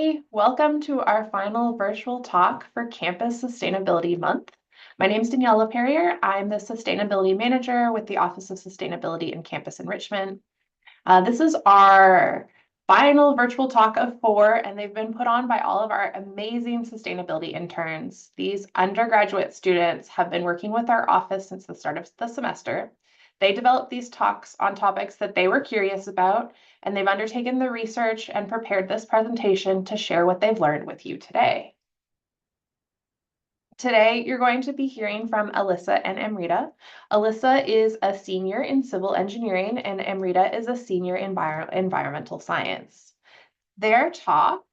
Hey, welcome to our final virtual talk for Campus Sustainability Month. My name is Danielle LaPerriere. I'm the Sustainability Manager with the Office of Sustainability and Campus Enrichment. This is our final virtual talk of 4, and they've been put on by all of our amazing sustainability interns. These undergraduate students have been working with our office since the start of the semester. They developed these talks on topics that they were curious about, and they've undertaken the research and prepared this presentation to share what they've learned with you today. Today, you're going to be hearing from Alyssa and Amrita. Alyssa is a senior in civil engineering, and Amrita is a senior in environmental science. Their talk,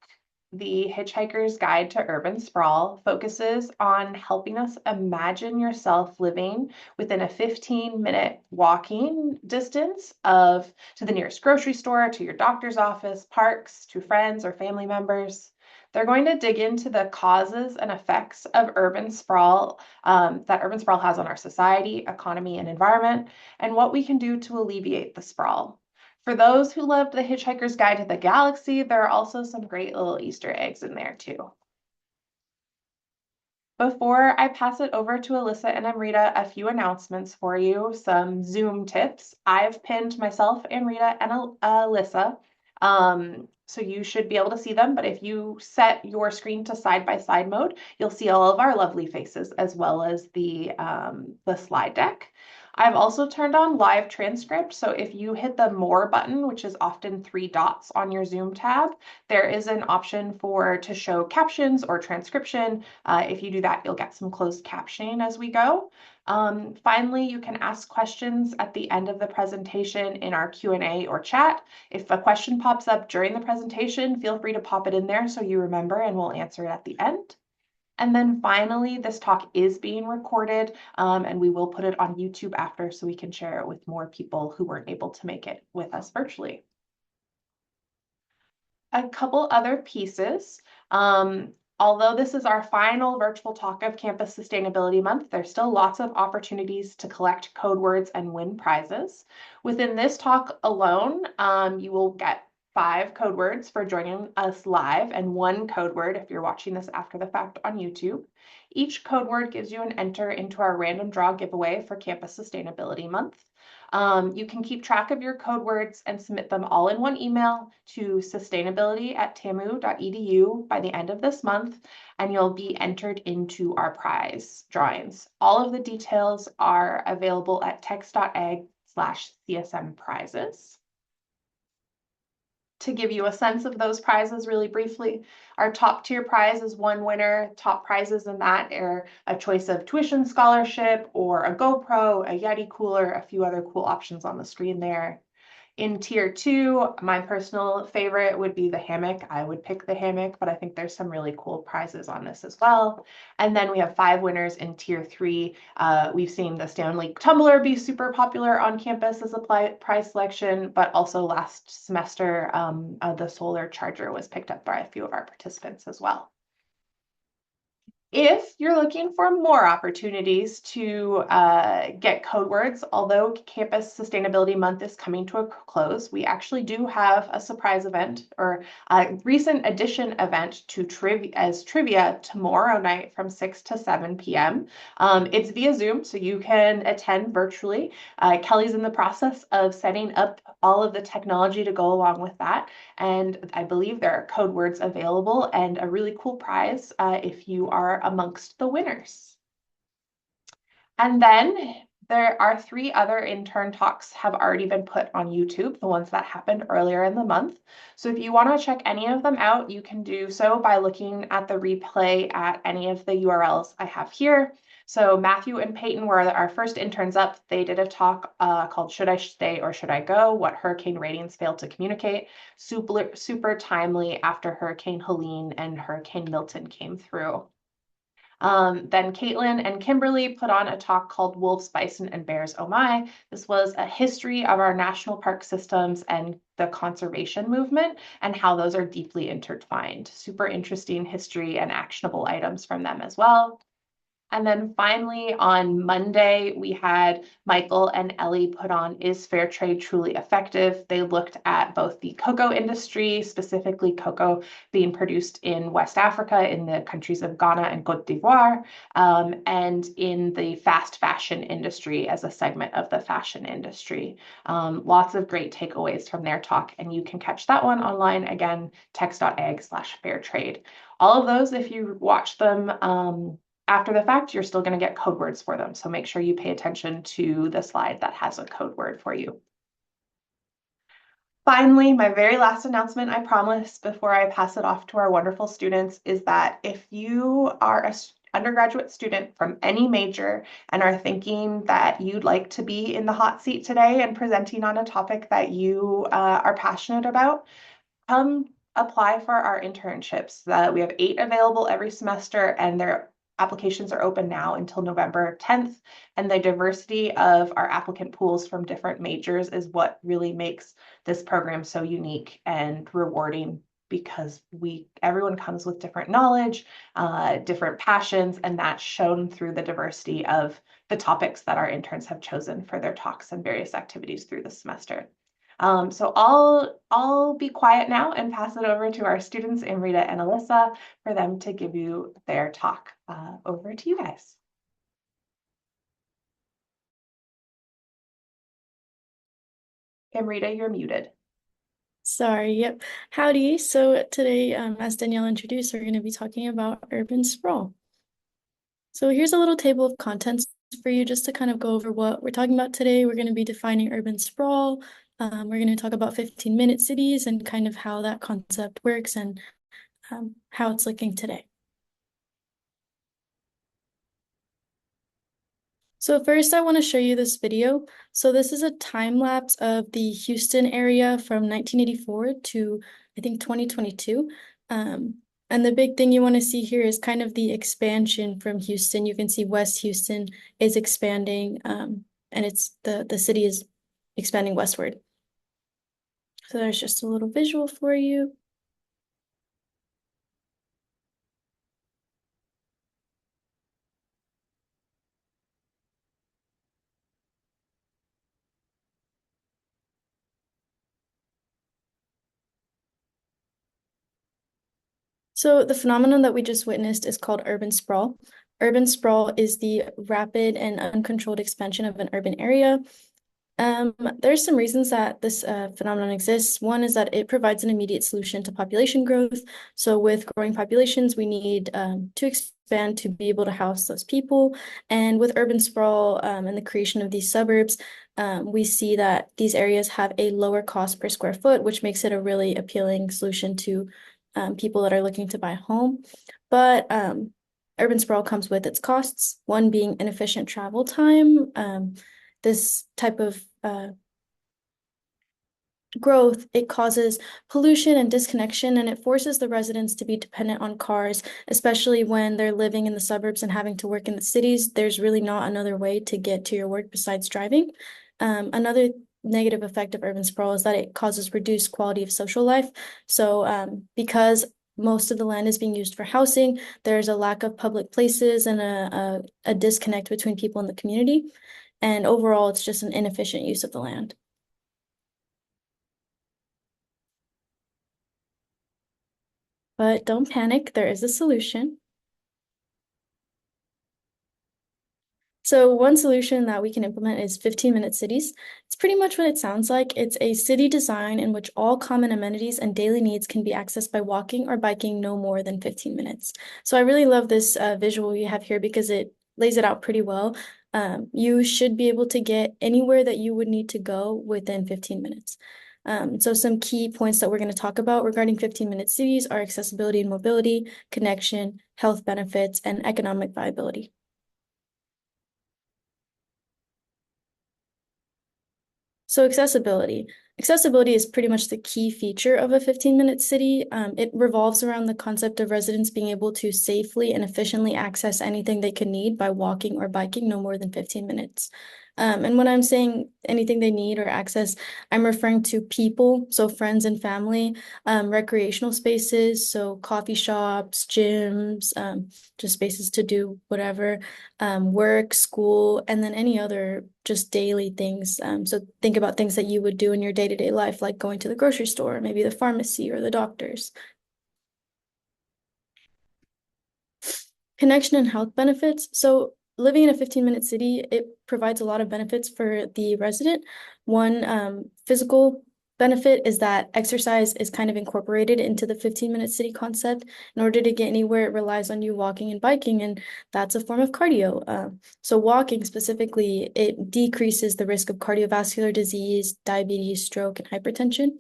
The Hitchhiker's Guide to Urban Sprawl, focuses on helping us imagine yourself living within a 15-minute walking distance to the nearest grocery store, to your doctor's office, parks, to friends or family members. They're going to dig into the causes and effects of urban sprawl that urban sprawl has on our society, economy, and environment, and what we can do to alleviate the sprawl. For those who loved The Hitchhiker's Guide to the Galaxy, there are also some great little Easter eggs in there too. Before I pass it over to Alyssa and Amrita, a few announcements for you, some Zoom tips. I've pinned myself, Amrita, and Alyssa, so you should be able to see them, but if you set your screen to side-by-side mode, you'll see all of our lovely faces as well as the slide deck. I've also turned on live transcript, so if you hit the More button, which is often 3 dots on your Zoom tab, there is an option to show captions or transcription. If you do that, you'll get some closed captioning as we go. Finally, you can ask questions at the end of the presentation in our Q&A or chat. If a question pops up during the presentation, feel free to pop it in there so you remember, and we'll answer it at the end. And then finally, this talk is being recorded, and we will put it on YouTube after so we can share it with more people who weren't able to make it with us virtually. A couple other pieces. Although this is our final virtual talk of Campus Sustainability Month, there's still lots of opportunities to collect code words and win prizes. Within this talk alone, you will get 5 code words for joining us live and 1 code word if you're watching this after the fact on YouTube. Each code word gives you an enter into our random draw giveaway for Campus Sustainability Month. You can keep track of your code words and submit them all in one email to sustainability@tamu.edu by the end of this month, and you'll be entered into our prize drawings. All of the details are available at text.ag/CSM prizes. To give you a sense of those prizes really briefly, our top tier prize is 1 winner. Top prizes in that are a choice of tuition scholarship or a GoPro, a Yeti cooler, a few other cool options on the screen there. In tier 2, my personal favorite would be the hammock. I would pick the hammock, but I think there's some really cool prizes on this as well. And then we have 5 winners in tier 3. We've seen the Stanley tumbler be super popular on campus as a prize selection, but also last semester, the solar charger was picked up by a few of our participants as well. If you're looking for more opportunities to get code words, although Campus Sustainability Month is coming to a close, we actually do have a surprise event or a recent addition event to trivia tomorrow night from 6 to 7 p.m. It's via Zoom, so you can attend virtually. Kelly's in the process of setting up all of the technology to go along with that, and I believe there are code words available and a really cool prize if you are amongst the winners. And then there are 3 other intern talks have already been put on YouTube, the ones that happened earlier in the month. So if you want to check any of them out, you can do so by looking at the replay at any of the URLs I have here. So Matthew and Peyton were our first interns up. They did a talk called Should I Stay or Should I Go? What Hurricane Ratings Failed to Communicate. Super timely after Hurricane Helene and Hurricane Milton came through. Then Caitlin and Kimberly put on a talk called Wolves, Bison, and Bears, Oh My. This was a history of our national park systems and the conservation movement and how those are deeply intertwined. Super interesting history and actionable items from them as well. And then finally, on Monday, we had Michael and Ellie put on Is Fair Trade Truly Effective? They looked at both the cocoa industry, specifically cocoa being produced in West Africa, in the countries of Ghana and Cote d'Ivoire, and in the fast fashion industry as a segment of the fashion industry. Lots of great takeaways from their talk, and you can catch that one online, again, text.ag/fairtrade. All of those, if you watch them, after the fact, you're still going to get code words for them. So make sure you pay attention to the slide that has a code word for you. Finally, my very last announcement, I promise, before I pass it off to our wonderful students, is that if you are an undergraduate student from any major and are thinking that you'd like to be in the hot seat today and presenting on a topic that you are passionate about, come apply for our internships. We have 8 available every semester, and their applications are open now until November 10th. And the diversity of our applicant pools from different majors is what really makes this program so unique and rewarding, because everyone comes with different knowledge, different passions, and that's shown through the diversity of the topics that our interns have chosen for their talks and various activities through the semester. So I'll be quiet now and pass it over to our students, Amrita and Alyssa, for them to give you their talk. Over to you guys. Amrita, you're muted. Sorry, yep. Howdy. So today, as Danielle introduced, we're going to be talking about urban sprawl. So here's a little table of contents for you just to kind of go over what we're talking about today. We're going to be defining urban sprawl. We're going to talk about 15-minute cities and kind of how that concept works and how it's looking today. So first, I want to show you this video. So this is a time lapse of the Houston area from 1984 to, I think, 2022. And the big thing you want to see here is kind of the expansion from Houston. You can see West Houston is expanding, and it's the city is expanding westward. So there's just a little visual for you. So the phenomenon that we just witnessed is called urban sprawl. Urban sprawl is the rapid and uncontrolled expansion of an urban area. There's some reasons that this phenomenon exists. One is that it provides an immediate solution to population growth. So with growing populations, we need to expand to be able to house those people. And with urban sprawl and the creation of these suburbs, we see that these areas have a lower cost per square foot, which makes it a really appealing solution to people that are looking to buy a home. But urban sprawl comes with its costs, one being inefficient travel time. This type of growth, it causes pollution and disconnection, and it forces the residents to be dependent on cars, especially when they're living in the suburbs and having to work in the cities. There's really not another way to get to your work besides driving. Another negative effect of urban sprawl is that it causes reduced quality of social life. So because most of the land is being used for housing, there's a lack of public places and a disconnect between people in the community. And overall, it's just an inefficient use of the land. But don't panic, there is a solution. So one solution that we can implement is 15-minute cities. It's pretty much what it sounds like. It's a city design in which all common amenities and daily needs can be accessed by walking or biking no more than 15 minutes. So I really love this visual you have here because it lays it out pretty well. You should be able to get anywhere that you would need to go within 15 minutes. So some key points that we're going to talk about regarding 15-minute cities are accessibility and mobility, connection, health benefits, and economic viability. So accessibility. Accessibility is pretty much the key feature of a 15-minute city. It revolves around the concept of residents being able to safely and efficiently access anything they could need by walking or biking no more than 15 minutes. And when I'm saying anything they need or access, I'm referring to people, so friends and family, recreational spaces, so coffee shops, gyms, just spaces to do whatever, work, school, and then any other just daily things. So think about things that you would do in your day-to-day life, like going to the grocery store, maybe the pharmacy or the doctors. Connection and health benefits. So living in a 15-minute city, it provides a lot of benefits for the resident. One physical benefit is that exercise is kind of incorporated into the 15-minute city concept. In order to get anywhere, it relies on you walking and biking, and that's a form of cardio. So walking specifically, it decreases the risk of cardiovascular disease, diabetes, stroke, and hypertension.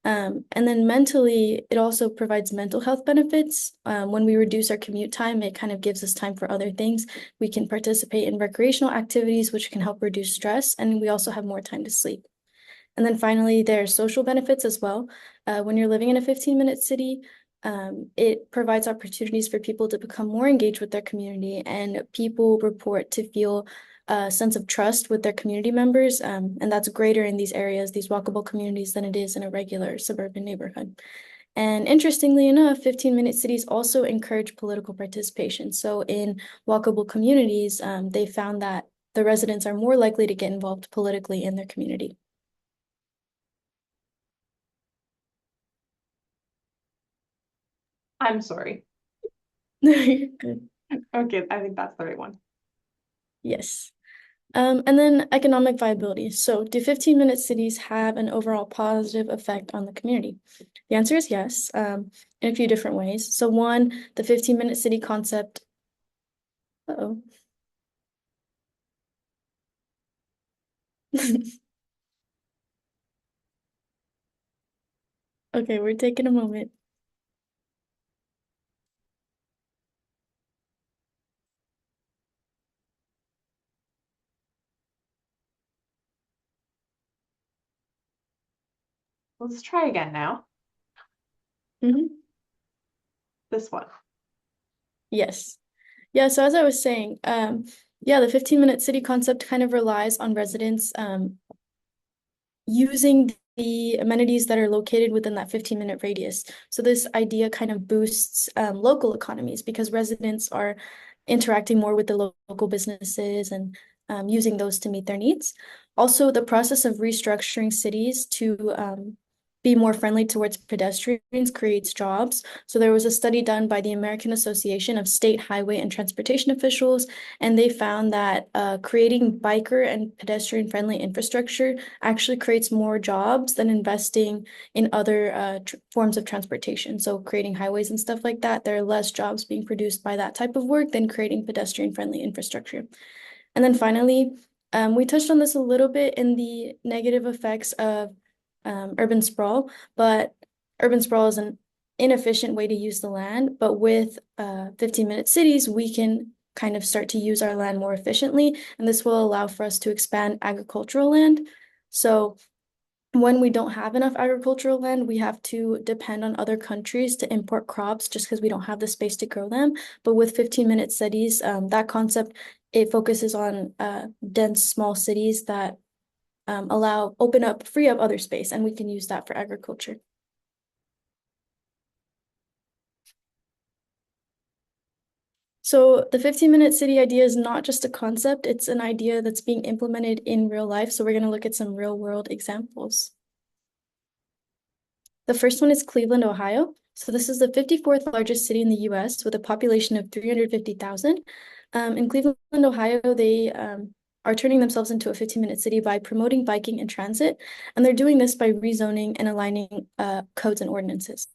And then mentally, it also provides mental health benefits. When we reduce our commute time, it kind of gives us time for other things. We can participate in recreational activities, which can help reduce stress, and we also have more time to sleep. And then finally, there are social benefits as well. When you're living in a 15-minute city, it provides opportunities for people to become more engaged with their community, and people report to feel a sense of trust with their community members, and that's greater in these areas, these walkable communities, than it is in a regular suburban neighborhood. And interestingly enough, 15-minute cities also encourage political participation. So in walkable communities, they found that the residents are more likely to get involved politically in their community. I'm sorry. You're good. Okay, I think that's the right one. Yes. And then economic viability. So, do 15-minute cities have an overall positive effect on the community? The answer is yes, in a few different ways. So, one, the 15-minute city concept. Uh-oh. Okay, we're taking a moment. Let's try again now. Mhm. This one. Yes. Yeah, so as I was saying, yeah, the 15-minute city concept kind of relies on residents using the amenities that are located within that 15-minute radius. So this idea kind of boosts local economies because residents are interacting more with the local businesses and using those to meet their needs. Also, the process of restructuring cities to be more friendly towards pedestrians creates jobs. So there was a study done by the American Association of State Highway and Transportation Officials, and they found that creating biker and pedestrian-friendly infrastructure actually creates more jobs than investing in other forms of transportation. So creating highways and stuff like that, there are less jobs being produced by that type of work than creating pedestrian-friendly infrastructure. And then finally, we touched on this a little bit in the negative effects of urban sprawl, but urban sprawl is an inefficient way to use the land. But with 15-minute cities, we can kind of start to use our land more efficiently, and this will allow for us to expand agricultural land. So when we don't have enough agricultural land, we have to depend on other countries to import crops just because we don't have the space to grow them. But with 15-minute cities, that concept, it focuses on dense, small cities that free up other space, and we can use that for agriculture. So the 15-minute city idea is not just a concept, it's an idea that's being implemented in real life. So we're going to look at some real world examples. The first one is Cleveland, Ohio. So this is the 54th largest city in the US with a population of 350,000. In Cleveland, Ohio, they are turning themselves into a 15-minute city by promoting biking and transit. And they're doing this by rezoning and aligning codes and ordinances.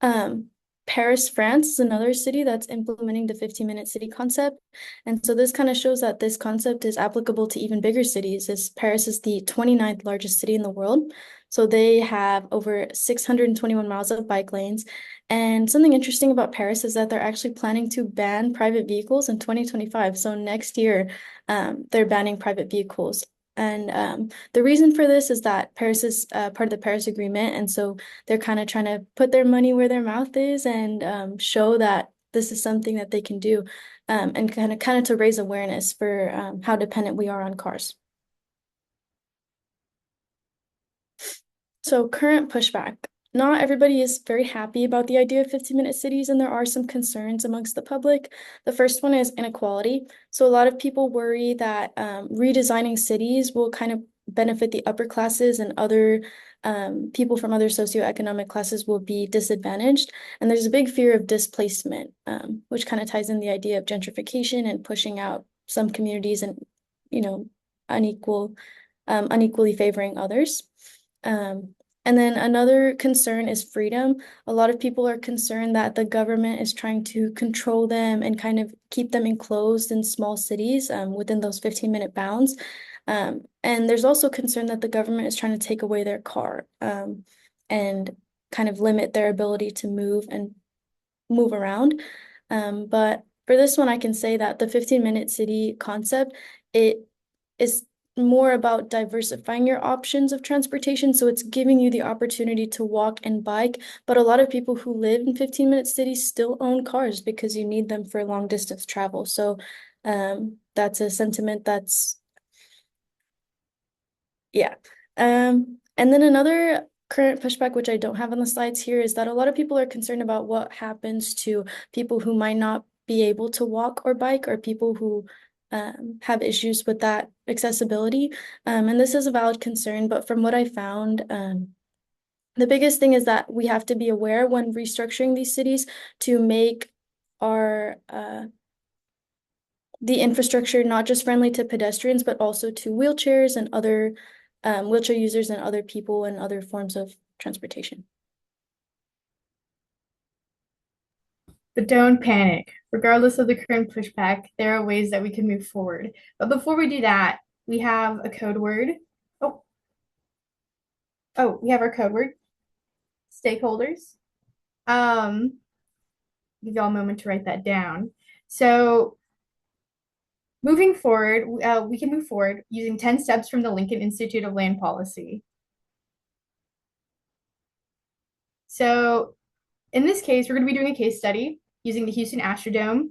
Um, Paris, France is another city that's implementing the 15-minute city concept. And so this kind of shows that this concept is applicable to even bigger cities, as Paris is the 29th largest city in the world. So they have over 621 miles of bike lanes. And something interesting about Paris is that they're actually planning to ban private vehicles in 2025. So next year, they're banning private vehicles. And the reason for this is that Paris is part of the Paris Agreement. And so they're kind of trying to put their money where their mouth is and show that this is something that they can do, and kind of to raise awareness for how dependent we are on cars. So current pushback. Not everybody is very happy about the idea of 15-minute cities, and there are some concerns amongst the public. The first one is inequality. So a lot of people worry that redesigning cities will kind of benefit the upper classes, and other people from other socioeconomic classes will be disadvantaged. And there's a big fear of displacement, which kind of ties in the idea of gentrification and pushing out some communities and, unequally favoring others. And then another concern is freedom. A lot of people are concerned that the government is trying to control them and kind of keep them enclosed in small cities within those 15-minute bounds. And there's also concern that the government is trying to take away their car and kind of limit their ability to move around. But for this one, I can say that the 15-minute city concept, it is more about diversifying your options of transportation. So it's giving you the opportunity to walk and bike. But a lot of people who live in 15-minute cities still own cars because you need them for long distance travel. So that's a sentiment yeah. And then another current pushback, which I don't have on the slides here, is that a lot of people are concerned about what happens to people who might not be able to walk or bike, or people who have issues with that accessibility. And this is a valid concern, but from what I found, the biggest thing is that we have to be aware when restructuring these cities to make our the infrastructure not just friendly to pedestrians, but also to wheelchairs and other wheelchair users and other people and other forms of transportation. But don't panic. Regardless of the current pushback, there are ways that we can move forward. But before we do that, we have a code word. We have our code word, stakeholders. Give y'all a moment to write that down. So moving forward, we can move forward using 10 steps from the Lincoln Institute of Land Policy. So in this case, we're going to be doing a case study using the Houston Astrodome.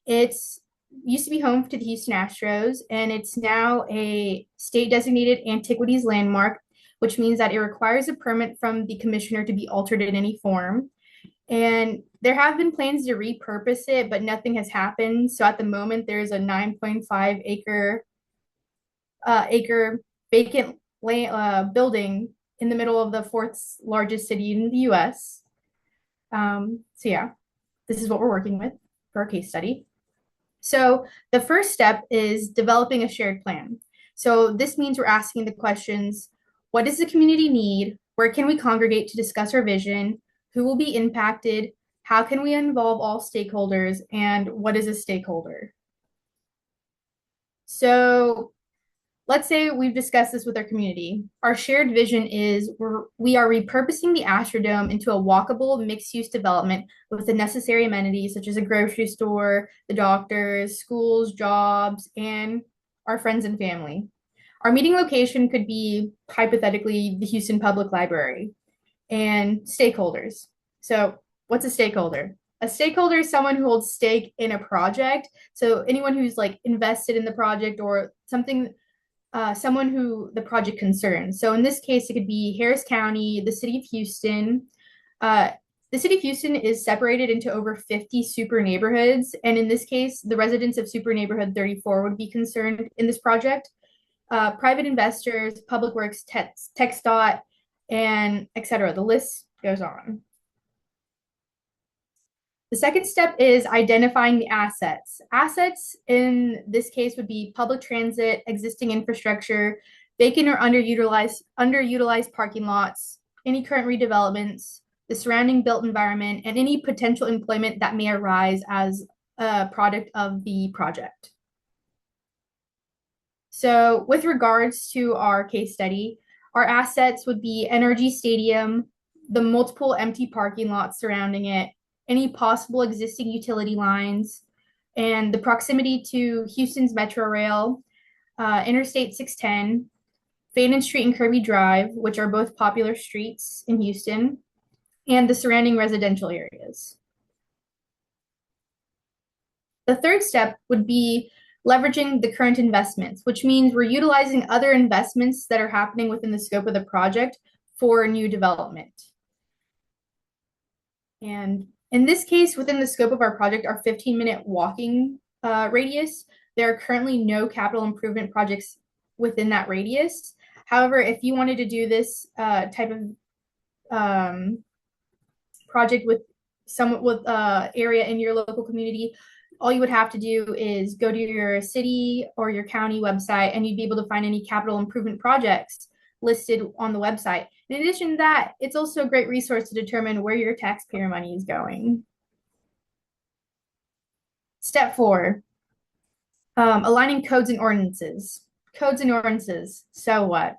It's used to be home to the Houston Astros, and it's now a state-designated antiquities landmark, which means that it requires a permit from the commissioner to be altered in any form. And there have been plans to repurpose it, but nothing has happened. So at the moment, there's a 9.5 acre vacant building in the middle of the fourth largest city in the US. So yeah, this is what we're working with for our case study. So the first step is developing a shared plan. So this means we're asking the questions: what does the community need? Where can we congregate to discuss our vision? Who will be impacted? How can we involve all stakeholders? And what is a stakeholder? So let's say we've discussed this with our community. Our shared vision is we are repurposing the Astrodome into a walkable mixed-use development with the necessary amenities such as a grocery store, the doctors, schools, jobs, and our friends and family. Our meeting location could be, hypothetically, the Houston Public Library. And stakeholders. So what's a stakeholder? A stakeholder is someone who holds stake in a project. So anyone who's like invested in the project or something, someone who the project concerns. So in this case, it could be Harris County, the city of Houston. The city of Houston is separated into over 50 super neighborhoods. And in this case, the residents of super neighborhood 34 would be concerned in this project. Private investors, public works, TxDOT, and etc. The list goes on. The second step is identifying the assets. Assets in this case would be public transit, existing infrastructure, vacant or underutilized parking lots, any current redevelopments, the surrounding built environment, and any potential employment that may arise as a product of the project. So with regards to our case study, our assets would be NRG Stadium, the multiple empty parking lots surrounding it, any possible existing utility lines, and the proximity to Houston's Metro Rail, Interstate 610, Fannin Street and Kirby Drive, which are both popular streets in Houston, and the surrounding residential areas. The third step would be leveraging the current investments, which means we're utilizing other investments that are happening within the scope of the project for new development. And in this case, within the scope of our project, our 15-minute walking radius, there are currently no capital improvement projects within that radius. However, if you wanted to do this type of project with area in your local community, all you would have to do is go to your city or your county website, and you'd be able to find any capital improvement projects listed on the website. In addition to that, it's also a great resource to determine where your taxpayer money is going. Step 4, aligning codes and ordinances. Codes and ordinances, so what?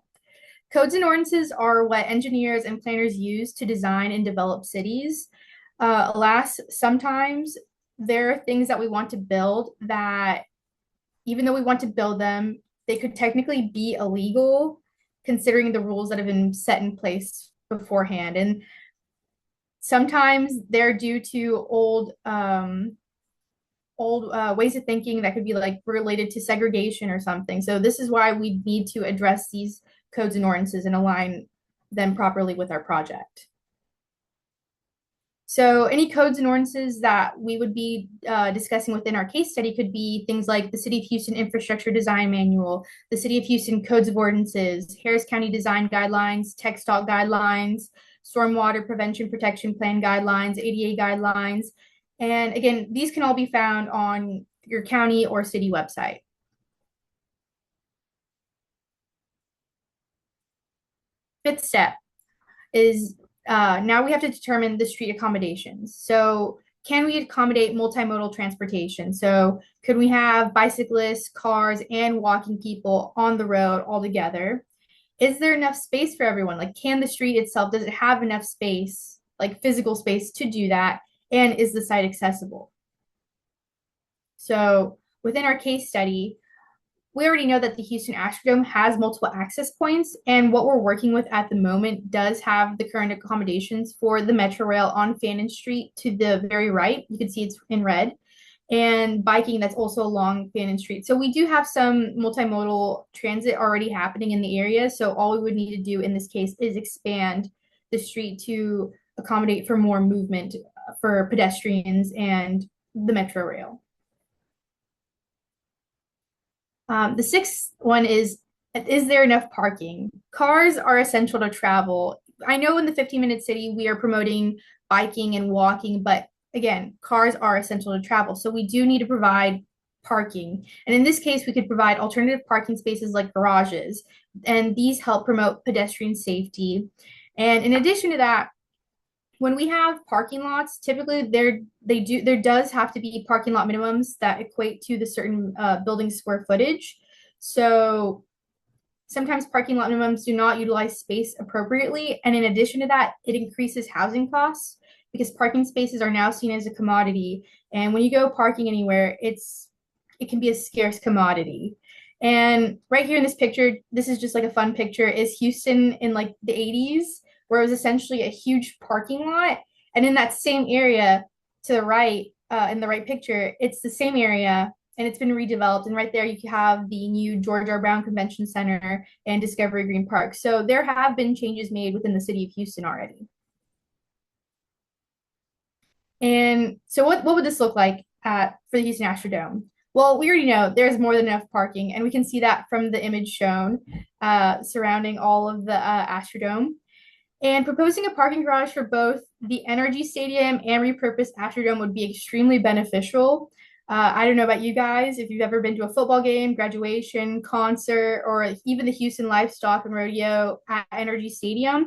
Codes and ordinances are what engineers and planners use to design and develop cities. Alas, sometimes there are things that we want to build that, even though we want to build them, they could technically be illegal considering the rules that have been set in place beforehand. And sometimes they're due to old ways of thinking that could be like related to segregation or something. So this is why we need to address these codes and ordinances and align them properly with our project. So any codes and ordinances that we would be discussing within our case study could be things like the City of Houston Infrastructure Design Manual, the City of Houston Codes of Ordinances, Harris County Design Guidelines, TxDOT Guidelines, Stormwater Prevention Protection Plan Guidelines, ADA Guidelines. And again, these can all be found on your county or city website. Fifth step is now we have to determine the street accommodations. So can we accommodate multimodal transportation? So could we have bicyclists, cars, and walking people on the road all together? Is there enough space for everyone? Like, can the street itself, does it have enough space, like physical space to do that? And is the site accessible? So within our case study, we already know that the Houston Astrodome has multiple access points, and what we're working with at the moment does have the current accommodations for the Metro Rail on Fannin Street to the very right. You can see it's in red, and biking that's also along Fannin Street. So we do have some multimodal transit already happening in the area. So all we would need to do in this case is expand the street to accommodate for more movement for pedestrians and the Metro Rail. The sixth one is there enough parking? Cars are essential to travel. I know in the 15-minute city, we are promoting biking and walking, but again, cars are essential to travel. So we do need to provide parking. And in this case, we could provide alternative parking spaces like garages, and these help promote pedestrian safety. And in addition to that, when we have parking lots, typically there does have to be parking lot minimums that equate to the certain building square footage. So sometimes parking lot minimums do not utilize space appropriately. And in addition to that, it increases housing costs because parking spaces are now seen as a commodity. And when you go parking anywhere, it can be a scarce commodity. And right here in this picture, this is just like a fun picture, is Houston in like the 80s, where it was essentially a huge parking lot. And in that same area to the right, in the right picture, it's the same area and it's been redeveloped. And right there, you have the new George R. Brown Convention Center and Discovery Green Park. So there have been changes made within the city of Houston already. And so what would this look like for the Houston Astrodome? Well, we already know there's more than enough parking, and we can see that from the image shown surrounding all of the Astrodome. And proposing a parking garage for both the NRG Stadium and repurposed Astrodome would be extremely beneficial. I don't know about you guys, if you've ever been to a football game, graduation, concert, or even the Houston Livestock and Rodeo at NRG Stadium,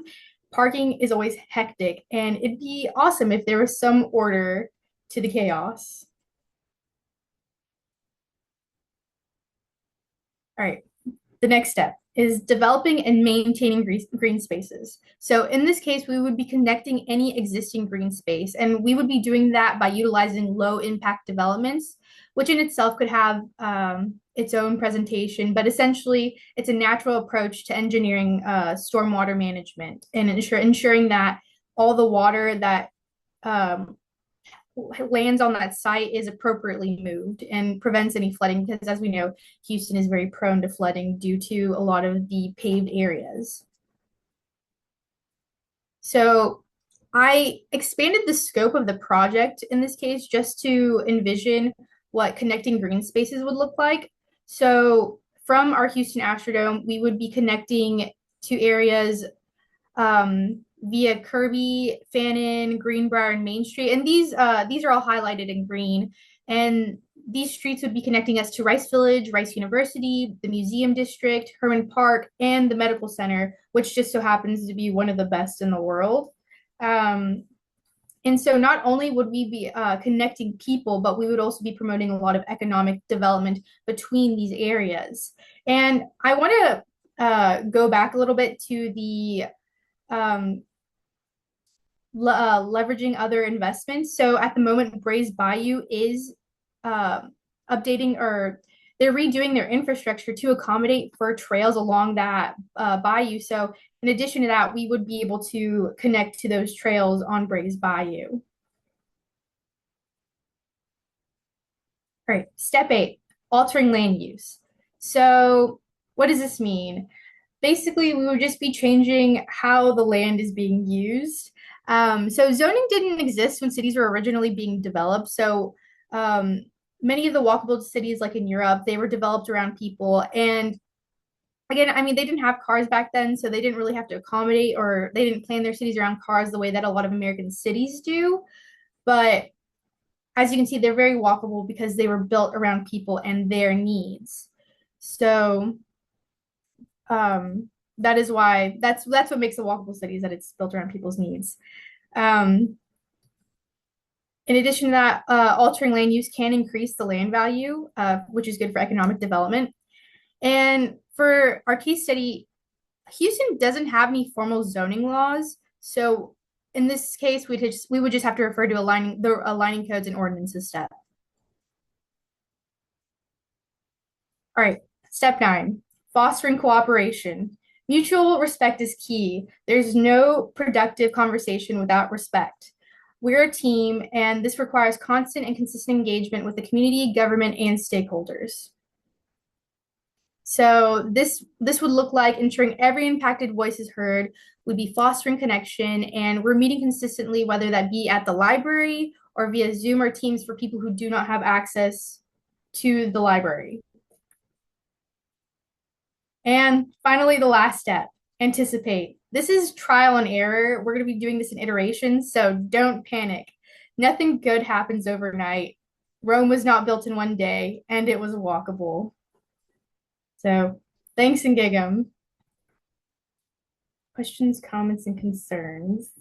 parking is always hectic, and it'd be awesome if there was some order to the chaos. All right, the next step is developing and maintaining green spaces. So in this case, we would be connecting any existing green space, and we would be doing that by utilizing low impact developments, which in itself could have its own presentation, but essentially it's a natural approach to engineering stormwater management and ensuring that all the water that lands on that site is appropriately moved and prevents any flooding because, as we know, Houston is very prone to flooding due to a lot of the paved areas. So I expanded the scope of the project in this case just to envision what connecting green spaces would look like. So from our Houston Astrodome, we would be connecting to areas via Kirby, Fannin, Greenbrier, and Main Street. And these are all highlighted in green. And these streets would be connecting us to Rice Village, Rice University, the Museum District, Herman Park, and the Medical Center, which just so happens to be one of the best in the world. And so not only would we be connecting people, but we would also be promoting a lot of economic development between these areas. And I want to go back a little bit to the leveraging other investments. So at the moment, Braze Bayou is updating, or they're redoing their infrastructure to accommodate for trails along that bayou. So in addition to that, we would be able to connect to those trails on Braze Bayou. All right, step 8, altering land use. So what does this mean? Basically, we would just be changing how the land is being used. So zoning didn't exist when cities were originally being developed. So many of the walkable cities, like in Europe, they were developed around people. And again, I mean, they didn't have cars back then, so they didn't really have to accommodate, or they didn't plan their cities around cars the way that a lot of American cities do. But as you can see, they're very walkable because they were built around people and their needs. So that is why that's what makes a walkable city, is that it's built around people's needs. In addition to that, altering land use can increase the land value, which is good for economic development. And for our case study, Houston doesn't have any formal zoning laws. So in this case, we would just have to refer to the aligning codes and ordinances step. All right, step 9, fostering cooperation. Mutual respect is key. There's no productive conversation without respect. We're a team, and this requires constant and consistent engagement with the community, government, and stakeholders. So this would look like ensuring every impacted voice is heard, would be fostering connection, and we're meeting consistently, whether that be at the library or via Zoom or Teams for people who do not have access to the library. And finally, the last step, anticipate. This is trial and error. We're going to be doing this in iterations, so don't panic. Nothing good happens overnight. Rome was not built in one day, and it was walkable. So thanks and gig'em. Questions, comments, and concerns?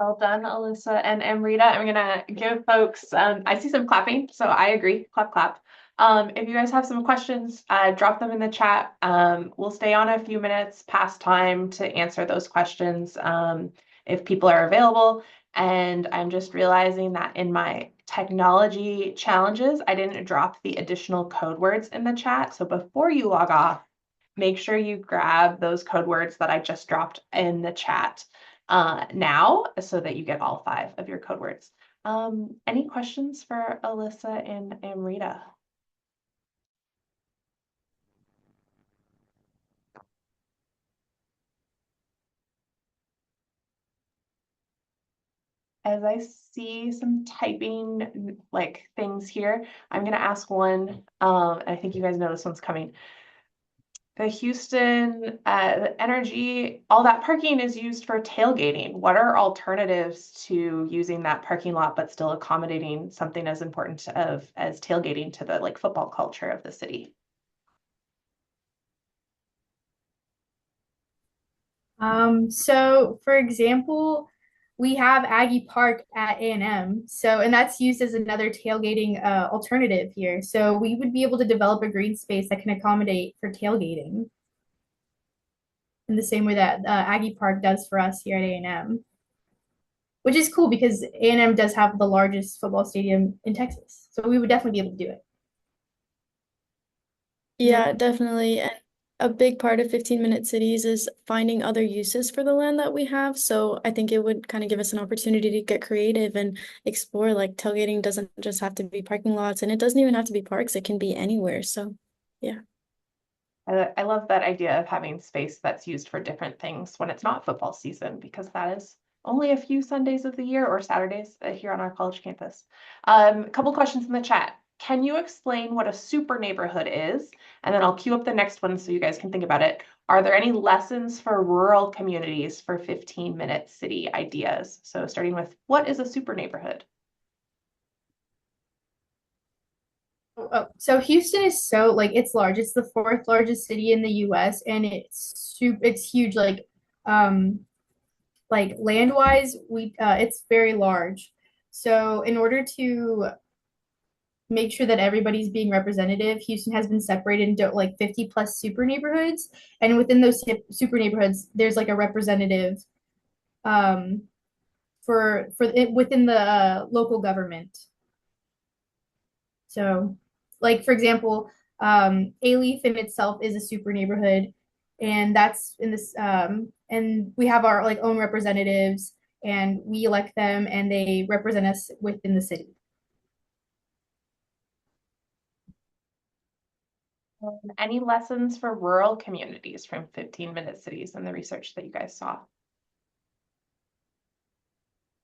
Well done, Alyssa and Amrita. I'm gonna give folks, I see some clapping, so I agree, clap, clap. If you guys have some questions, drop them in the chat. We'll stay on a few minutes past time to answer those questions if people are available. And I'm just realizing that in my technology challenges, I didn't drop the additional code words in the chat. So before you log off, make sure you grab those code words that I just dropped in the chat now, so that you get all 5 of your code words. Any questions for Alyssa and Amrita? As I see some typing like things here, I'm gonna ask one. I think you guys know this one's coming. The Houston energy, all that parking is used for tailgating. What are alternatives to using that parking lot but still accommodating something as important as tailgating to the like football culture of the city? So for example, we have Aggie Park at A&M. So, and that's used as another tailgating alternative here. So we would be able to develop a green space that can accommodate for tailgating in the same way that Aggie Park does for us here at A&M, which is cool because A&M does have the largest football stadium in Texas. So we would definitely be able to do it. Yeah, definitely. And a big part of 15-minute cities is finding other uses for the land that we have. So I think it would kind of give us an opportunity to get creative and explore. Like tailgating doesn't just have to be parking lots, and it doesn't even have to be parks. It can be anywhere. So yeah. I love that idea of having space that's used for different things when it's not football season, because that is only a few Sundays of the year or Saturdays here on our college campus. A couple questions in the chat. Can you explain what a super neighborhood is? And then I'll queue up the next one so you guys can think about it. Are there any lessons for rural communities for 15-minute city ideas? So starting with, what is a super neighborhood? So Houston is so like it's large. It's the fourth largest city in the US and it's huge like land wise it's very large. So in order to make sure that everybody's being representative, Houston has been separated into like 50 plus super neighborhoods, and within those super neighborhoods there's like a representative um for it within the local government. So, like for example, Alief in itself is a super neighborhood, and that's in this. And we have our like own representatives, and we elect them, and they represent us within the city. Any lessons for rural communities from 15-minute cities and the research that you guys saw?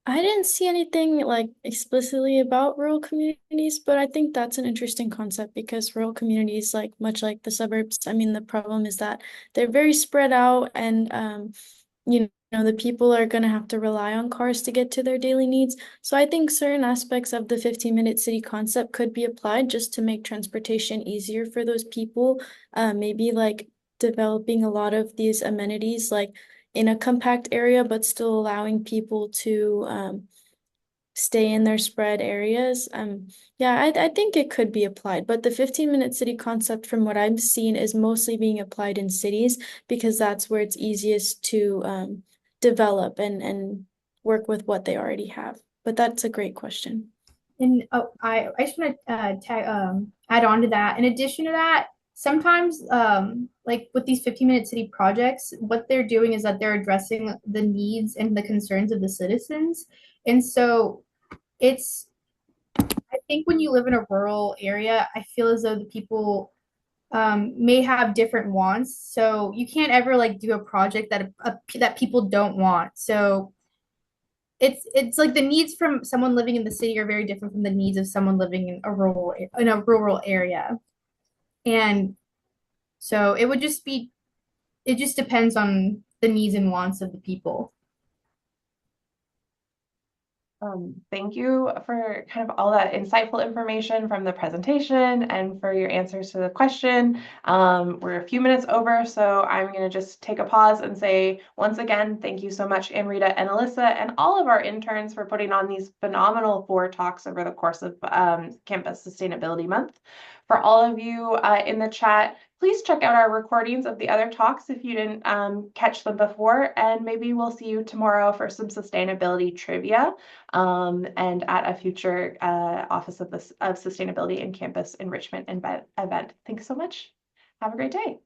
I didn't see anything like explicitly about rural communities, but I think that's an interesting concept because rural communities, like much like the suburbs, I mean, the problem is that they're very spread out and you know, the people are gonna have to rely on cars to get to their daily needs. So I think certain aspects of the 15-minute city concept could be applied just to make transportation easier for those people. Maybe like developing a lot of these amenities like in a compact area, but still allowing people to stay in their spread areas. Yeah, I think it could be applied, but the 15-minute city concept, from what I've seen, is mostly being applied in cities because that's where it's easiest to develop and work with what they already have. But that's a great question. And I just want to add on to that. In addition to that, sometimes like with these 15-minute city projects, what they're doing is that they're addressing the needs and the concerns of the citizens. And so it's I think when you live in a rural area, I feel as though the people may have different wants. So you can't ever like do a project that people don't want. So it's like the needs from someone living in the city are very different from the needs of someone living in a rural area. And so it just depends on the needs and wants of the people. Thank you for kind of all that insightful information from the presentation and for your answers to the question. We're a few minutes over, so I'm going to just take a pause and say once again, thank you so much, Amrita and Alyssa, and all of our interns for putting on these phenomenal 4 talks over the course of Campus Sustainability Month. For all of you in the chat, please check out our recordings of the other talks if you didn't catch them before, and maybe we'll see you tomorrow for some sustainability trivia and at a future Office of Sustainability and Campus Enrichment event. Thanks so much. Have a great day.